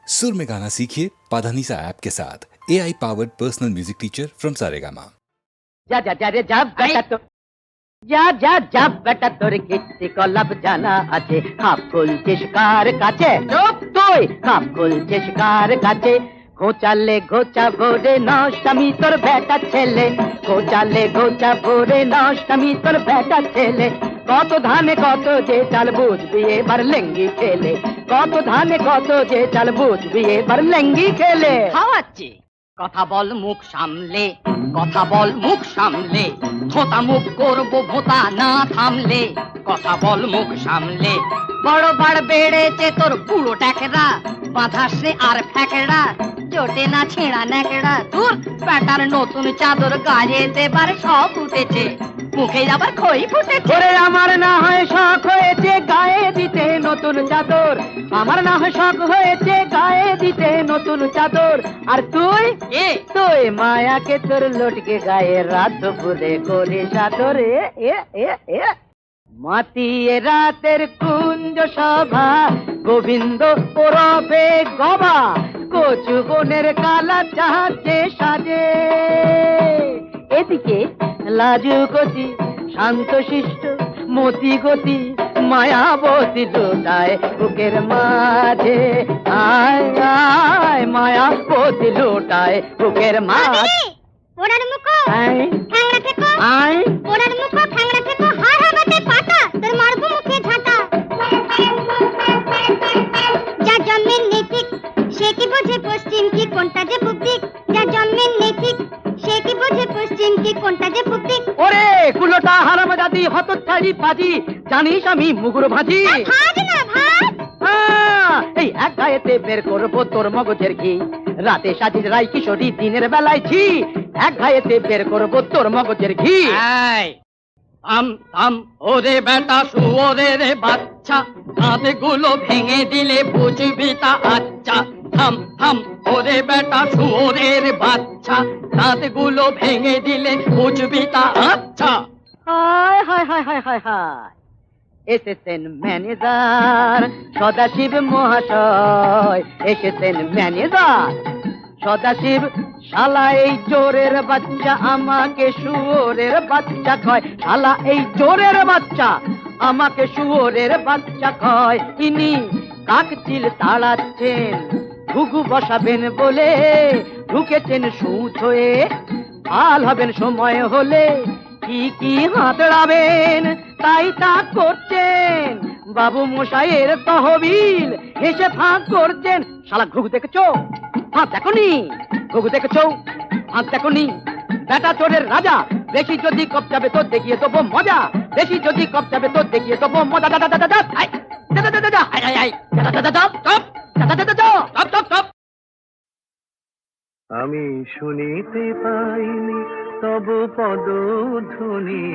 सुर में गाना सीखिए पाधानीसा ऐप के साथ AI powered personal music teacher from Saregama. जा जा जा रे जा बेटा तो जा जा जा बेटा তোর কিত্তি কলাপ জানা আছে খাপ খুলছিস কার কাছে চুপ তুই খাপ খুলছিস কার কাছে ঘোচালে ঘোচা ভরে নষ্টামি তোর বেটা ছেলে ঘোচালে ঘোচা ভরে নষ্টামি তোর বেটা ছেলে কত ধানে কত যে চাল বুঝবি এবার লেঙ্গি খেলে কত ধানে কত যে চাল বুঝবি এবার লেঙ্গি খেলে খাওয়াচ্ছি কথা বল মুখ সামলে কথা বল মুখ সামলে থোতা মুখ করবো ভোতা না থামলে কথা বল মুখ সামলে বড় বাড় বেড়েছে তোর পুরো ট্যাকেরা বাঁধাসে আর ফ্যাকেরা জোটে না ছেঁড়া ন্যাকেড়া তোর প্যাটার নতুন চাদর গায়ে দেবার সব উঠেছে মুখে আবার খই ফুটেছে ওরে আমার না হয় শখ হয়েছে গায়ে দিতে নতুন চাদর আমার না হয় শখ হয়েছে গায়ে দিতে নতুন চাদর আর তুই তুই মায়াকে তোর লটকে গায়ে রাত ভুলে করে চাদর মাতিয়ে রাতের কুঞ্জ সভা গোবিন্দ ওরফে গবা কচু বনের কালা জাহাজে সাজে এদিকে লাজু কচি শান্ত শিষ্ট মতি গতি মায়াবতী লুটায় বুকের মাঝে আয় আয় মায়াবতী লুটায় বুকের মাঝে ওড়ার মুখো ঠ্যাংড়া থেকো আয় ওড়ার মুখো ঠ্যাংড়া থেকো হায় হাবাতে পাতা তোর মারবো মুখে ঝাঁটা যা জন্মের নেই ঠিক সে কি বোঝে পশ্চিম কি কোনটা যে পূব দিক যা জন্মের নেই ঠিক সে কি বোঝে পশ্চিম কি কোনটা যে পূব দিক ওরে কুলোটা হারামজাদি হতচ্ছাড়ি পাজি জানিস আমি মুগুর ভাজি ভাজ না ভাজ এই এক গায়েতে বের করবো তোর মগজের ঘি রাতে সাজিস রাই কিশোরী দিনের বেলায় ছি এক গায়েতে বের করবো তোর মগজের ঘি থাম থাম ওরে বেটা শুয়োরে রে বাচ্চা দাঁতগুলো ভেঙে দিলে বুঝবি তা আচ্ছা থাম থাম ওরে বেটা শুয়োরের বাচ্চা দাঁতগুলো ভেঙে দিলে বুঝবি তা আচ্ছা হায় হায় হায় হায় হায় হায় এসেছেন ম্যানেজার সদাশিব মহাশয় এসেছেন ম্যানেজার সদাশিব শালা এই চোরের বাচ্চা আমাকে শুয়োরের বাচ্চা কয় শালা এই চোরের বাচ্চা আমাকে শুয়োরের বাচ্চা কয় ইনি কাকচিল তাড়াচ্ছেন ঘুঘু বসাবেন বলে ঢুকেছেন সুচ হয়ে ভাল হবেন সময় হলে কি কি হাতড়াবেন তাই তা করছেন বাবু মশাইয়ের তহবিল হেসে ফাঁক করছেন শালা ঘুঘু দেখেছো ফাঁক দেখনি ঘুঘু দেখেছো ফাঁক দেখনি বেটা চোরের রাজা বেশি যদি কপচাবে তো দেখিয়ে দেবো মজা বেশি যদি কপচাবে তো দেখিয়ে দেবো মজা দাদা দাদা দাদা দাদা দাদা দাদা আই আই দাদা দাদা দাদা দাদা দাদা দাদা দাদা আমি শুনিতে পাইনি তব পদধ্বনি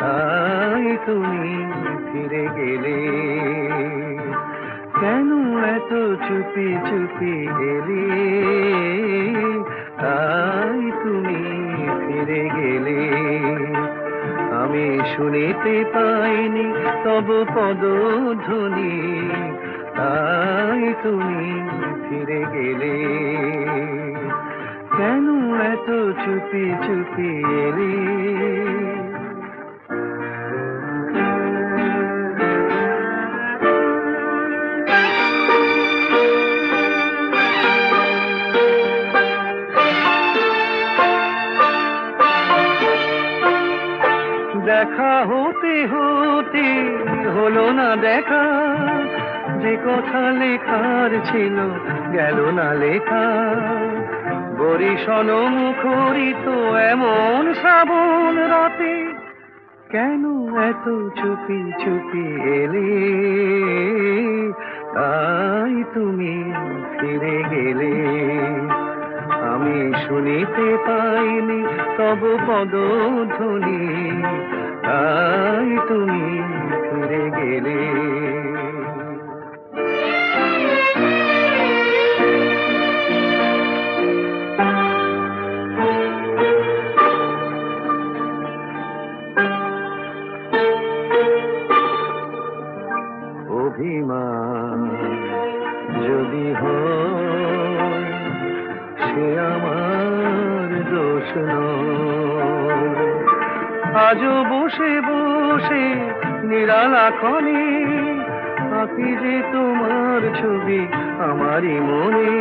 তাই তুমি ফিরে গেলে কেন এত চুপি চুপি এলে তাই তুমি ফিরে গেলে আমি শুনিতে পাইনি তব পদধ্বনি তাই তুমি ফিরে গেলে কেন এত চুপি চুপি এলে দেখা হতে হতে হলো না দেখা যে কথা লেখার ছিল গেল না লেখা বরিশন মুখরিত এমন শ্রাবণ রাতে কেন এত চুপি চুপি এলে তাই তুমি ফিরে গেলে আমি শুনিতে পাইনি তব পদধ্বনি তাই তুমি ফিরে গেলে অভিমান যদি হই, সে আমার দোষ নয়। আজও বসে বসে নিরালাখনে আঁকি যে তোমার ছবি আমারই মনে।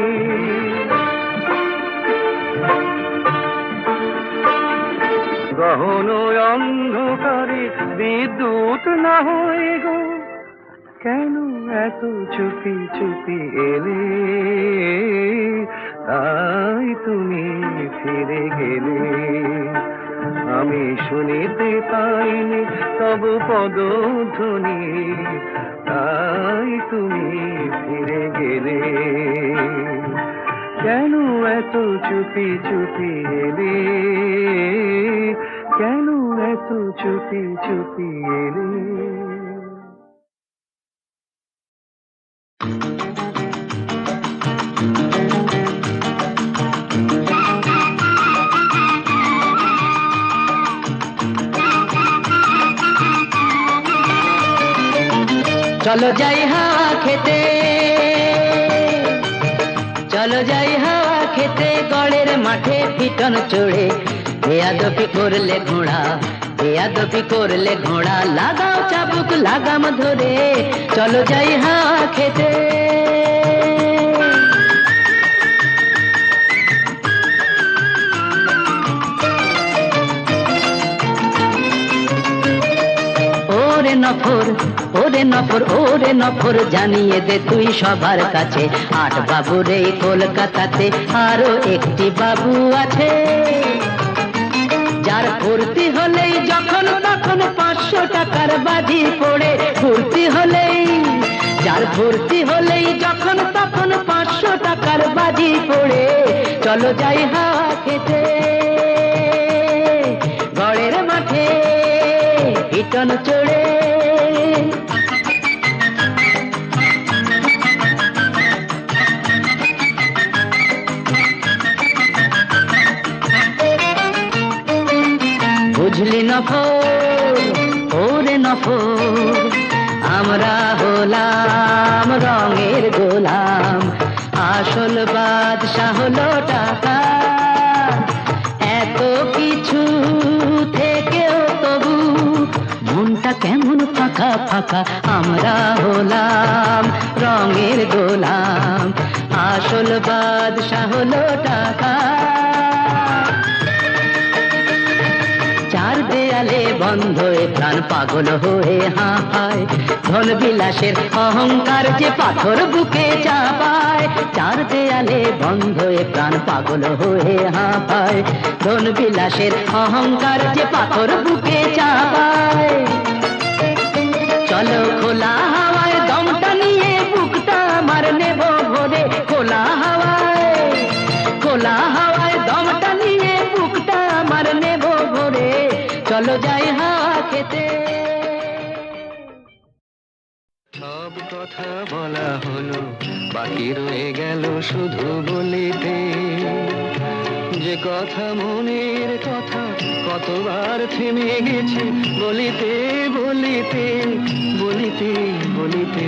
গহন অন্ধকারে বিদ্যুৎ না হয়ে গো, কেন এত চুপি চুপি এলে, তাই তুমি ফিরে গেলে। আমি শুনিতে পাইনি তব পদধ্বনি, তাই তুমি ফিরে গেলে। কেন এত চুপি চুপি এলে, কেন এত চুপি চুপি এলে। চলো যাই হাওয়া খেতে, চলো যাই হাওয়া খেতে, গড়ের মাঠে পিটন চড়ে। বেয়াদবি করলে ঘোড়া, বেয়াদবি করলে ঘোড়া, লাগাও চাবুক লাগাম ধরে। চলো যাই হাওয়া খেতে। ওরে নফর, ওরে নফর, ওরে নফর, জানিয়ে দে তুই সবার কাছে, 8 বাবুর এই কলকাতাতে আরো একটি বাবু আছে, যার ফুর্তি হলেই যখন তখন 500 টাকার বাজি পড়ে। ফুর্তি হলেই, যার ফুর্তি হলেই যখন তখন 500 টাকার বাজি পড়ে। চলো যাই হাওয়া খেতে, গড়ের মাঠে পিটন চড়ে। বুঝলি নফর, ওরে নফর, আমরা হলাম রঙের গোলাম, আসল বাদশা হলো টাকা। এত কিছু থেকেও তবু মনটা কেমন ফাঁকা ফাঁকা। আমরা হলাম রঙের গোলাম, আসল বাদশা হলো টাকা। চার দেয়ালে বন্ধ এ প্রাণ পাগল হয়ে হাঁপায়, ধন বিলাসের অহংকার যে পাথর বুকে চাপায়। চার দেয়ালে বন্ধ এ প্রাণ পাগল হয়ে হাঁপায়, ধন বিলাসের অহংকার যে পাথর বুকে চাপায়। চলো খোলা হাওয়ায় দমটা নিয়ে বুকটা আমার নেব ভরে। খোলা হাওয়ায়, খোলা হাওয়ায় দমটা নিয়ে বুকটা আমার নেব ভরে। চলো যাই হাওয়া খেতে। সব কথা বলা হলো, বাকি রয়ে গেল শুধু বলিতে। যে কথা মনের কথা কতবার থেমে গেছে বলিতে বলিতে বলিতে বলিতে।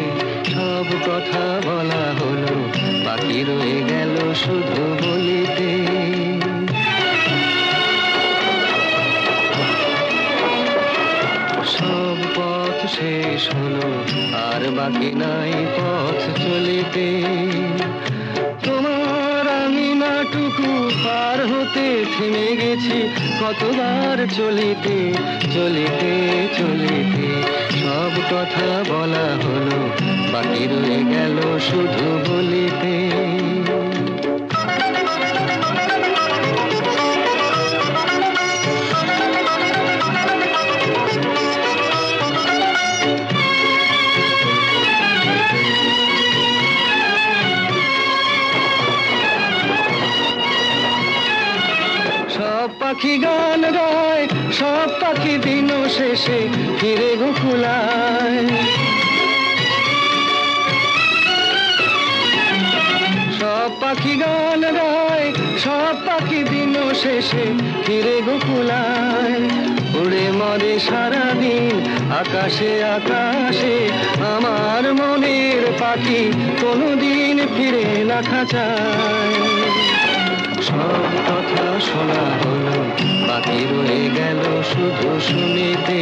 সব কথা বলা হলো, বাকি রয়ে গেল শুধু বলিতে। সব পথ শেষ হলো, আর বাকি নাই পথ চলিতে। তোমার আঙিনাটুকু পার হতে থেমে গেছি কতবার চলিতে চলিতে চলিতে। সব কথা বলা হলো, বাকি রয়ে গেল শুধু বলিতে। সব পাখি গান গায়, সব পাখি দিন শেষে ফিরে গোকুলায়। সব পাখি গান গায়, সব পাখি দিন শেষে ফিরে গোকুলায়। উড়ে মরে সারাদিন আকাশে আকাশে আমার মনের পাখি কোনোদিন ফিরে না খাঁচায়। সব কথা শোনা হলো বাকি রয়ে গেল শুধু শুনিতে,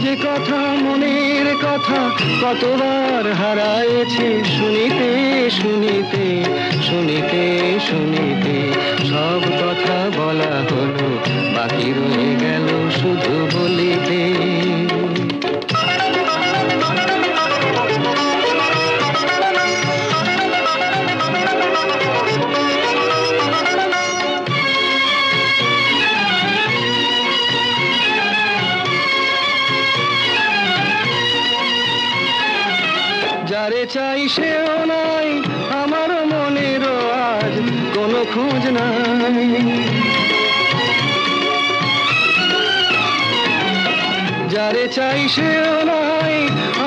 যে কথা মনের কথা কতবার হারায়েছে শুনিতে শুনিতে শুনিতে শুনিতে। সব কথা বলা হলো বাকি রয়ে গেল শুধু বলিতে। যারে চাই সেও নাই আমার মনেরও আজ কোনো খোঁজ নাই। যারে চাই সেও নাই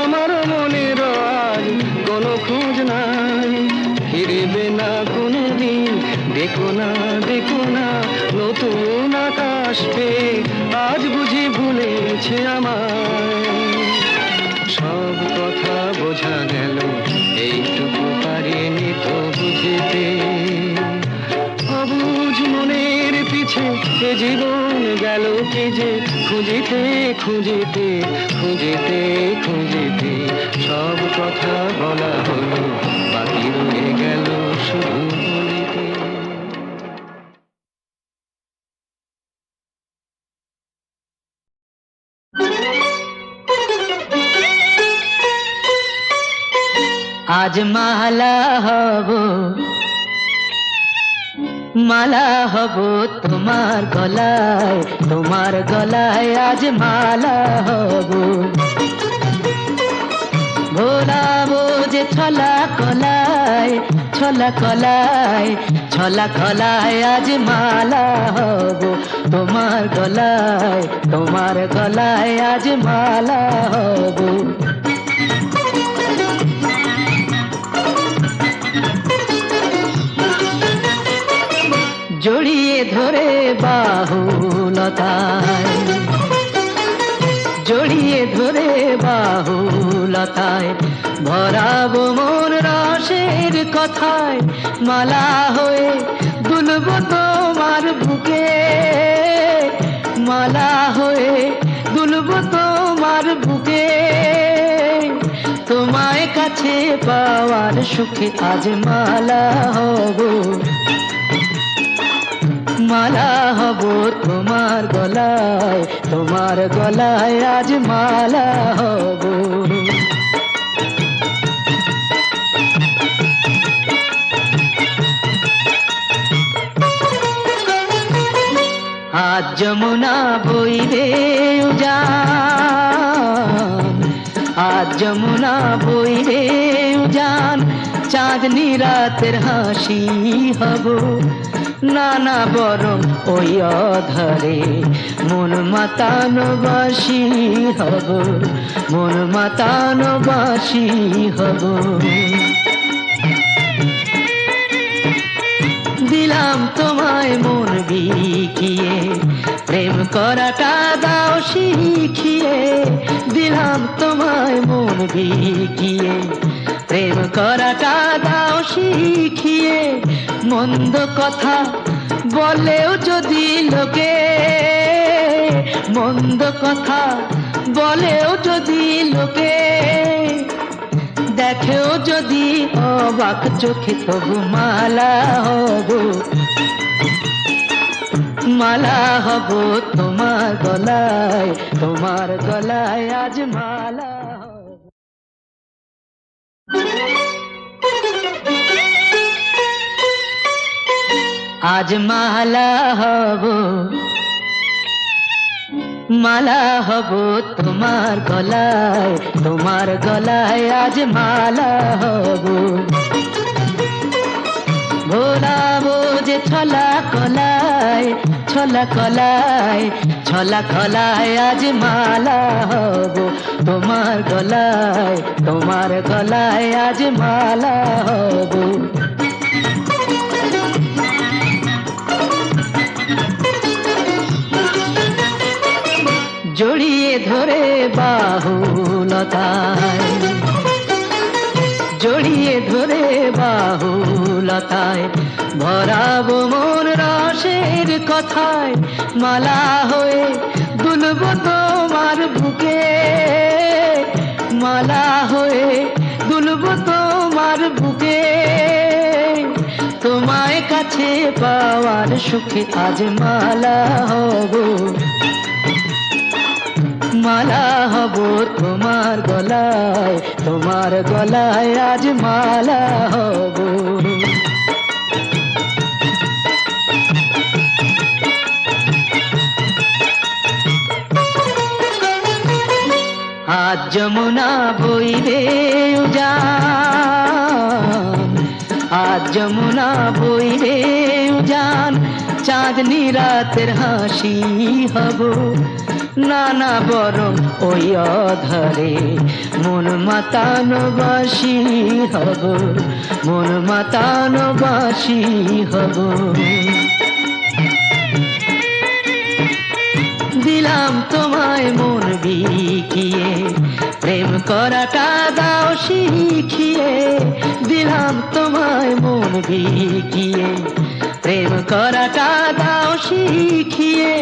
আমার মনেরও আজ কোনো খোঁজ নাই। ফিরবে না কোনোদিন দেখো না দেখো না নতুন আকাশ পেয়ে আজ বুঝি ভুলেছে আমায়। সব কথা বোঝা গেল এইটুকু পারিনি তো বুঝিতে। অবুঝ মনের পিছে এ জীবন গেল কি যে খুঁজিতে খুঁজিতে খুঁজিতে খুঁজিতে। সব কথা বলা হলো বাকি রয়ে গেল শুধু বলিতে। আজ মালা হব মালা হব তোমার গলায় আজ মালা হব। ভোলাবো যে ছলা কলায় আজ মালা হব তোমার গলায় আজ মালা হব। জড়িয়ে ধরে বাহুলতায় ভরাবো মন রসের কথায়। মালা হয়ে দুলবো তোমার বুকে, মালা হয়ে দুলবো তোমার বুকে। তোমায় কাছে পাওয়ার সুখে আজ মালা হব তোমার গলায় আজ মালা হব। আজ যমুনা বইবে উজান, আজ যমুনা বইবে উজান। চাঁদনি রাতের হাসি হব নানা বরং ওই অধরে মন মাতানো বাসি হব। দিলাম তোমায় মন বিকিয়ে প্রেম করাটা দাও শিখিয়ে। দিলাম তোমায় মন বিকিয়ে প্রেম করাটা দাও শিখিয়ে। মন্দ কথা বলেও যদি লোকে, মন্দ কথা বলেও যদি লোকে, দেখেও যদি অবাক চোখে তবু মালা হব তোমার গলায় আজ মালা হব। আজ মালা হব তোমার গলায় আজ মালা হব। ভোলাবো যে ছলা কলায় আজ মালা হব তোমার গলায় আজ মালা হব। বাহুলতায়, ভরাবো মন রসের কথায়, মালা হয়ে দুলব তোমার বুকে, মালা হয়ে দুলব তোমার বুকে। তোমায় কাছে পাওয়ার সুখে আজ মালা হব, মালা হব তোমার গলায়, তোমার গলায় আজ মালা হব। আজ যমুনা বইবে উজান, আজ যমুনা বইবে উজান, চাঁদনি রাতের হাসি হব, নানা বরং ওই অধরে মন মাতানো বাসি হব, মন মাতানো বাসি হব। দিলাম তোমায় মন বিকিয়ে, প্রেম করাটা দাও শিখিয়ে, দিলাম তোমায় মন বিকিয়ে, প্রেম করাটা দাও শিখিয়ে।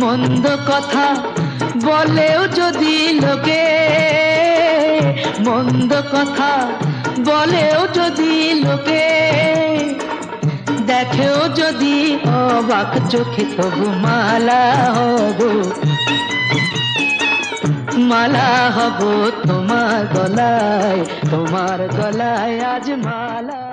মন্দ কথা বলেও যদি লোকে, মন্দ কথা বলেও যদি লোকে, দেখেও যদি অবাক চোখে, তবু মালা হব, মালা হব তোমার গলায়, তোমার গলায় আজ মালা।